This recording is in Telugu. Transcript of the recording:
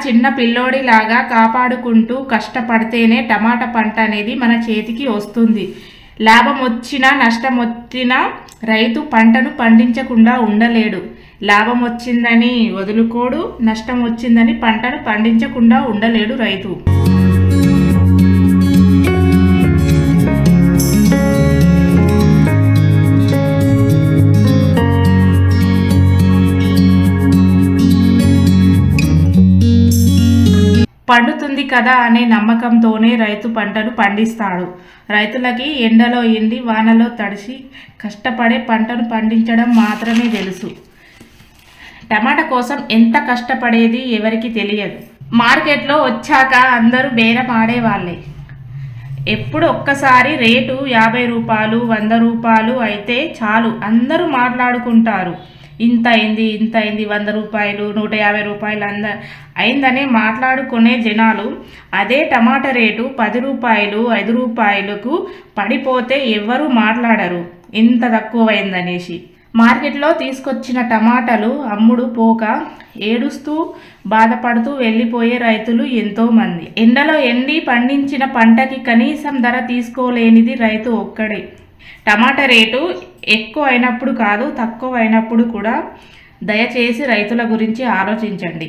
చిన్న పిల్లోడిలాగా కాపాడుకుంటూ కష్టపడితేనే టమాటా పంట అనేది మన చేతికి వస్తుంది. లాభం వచ్చినా నష్టం వచ్చినా రైతు పంటను పండించకుండా ఉండలేడు. లాభం వచ్చిందని వదులుకోడు, నష్టం వచ్చిందని పంటను పండించకుండా ఉండలేడు రైతు. పండుతుంది కదా అనే నమ్మకంతోనే రైతు పంటను పండిస్తాడు. రైతులకి ఎండలో ఎండి వానలో తడిసి కష్టపడే పంటను పండించడం మాత్రమే తెలుసు. టమాటా కోసం ఎంత కష్టపడేది ఎవరికి తెలియదు. మార్కెట్లో వచ్చాక అందరూ బేరం ఆడేవాళ్ళే. ఎప్పుడు ఒక్కసారి రేటు 50 రూపాయలు 100 రూపాయలు అయితే చాలు అందరూ మాట్లాడుకుంటారు. ఇంత అయింది 100 రూపాయలు 150 రూపాయలు అయిందనే మాట్లాడుకునే జనాలు అదే టమాటా రేటు 10 రూపాయలు 5 రూపాయలకు పడిపోతే ఎవ్వరూ మాట్లాడరు ఇంత తక్కువైందనేసి. మార్కెట్లో తీసుకొచ్చిన టమాటాలు అమ్ముడు పోక ఏడుస్తూ బాధపడుతూ వెళ్ళిపోయే రైతులు ఎంతోమంది. ఎండలో ఎండి పండించిన పంటకి కనీసం ధర తీసుకోలేనిది రైతు ఒక్కడే. టమాటా రేటు ఎక్కువ అయినప్పుడు కాదు, తక్కువ అయినప్పుడు కూడా దయచేసి రైతుల గురించి ఆలోచించండి.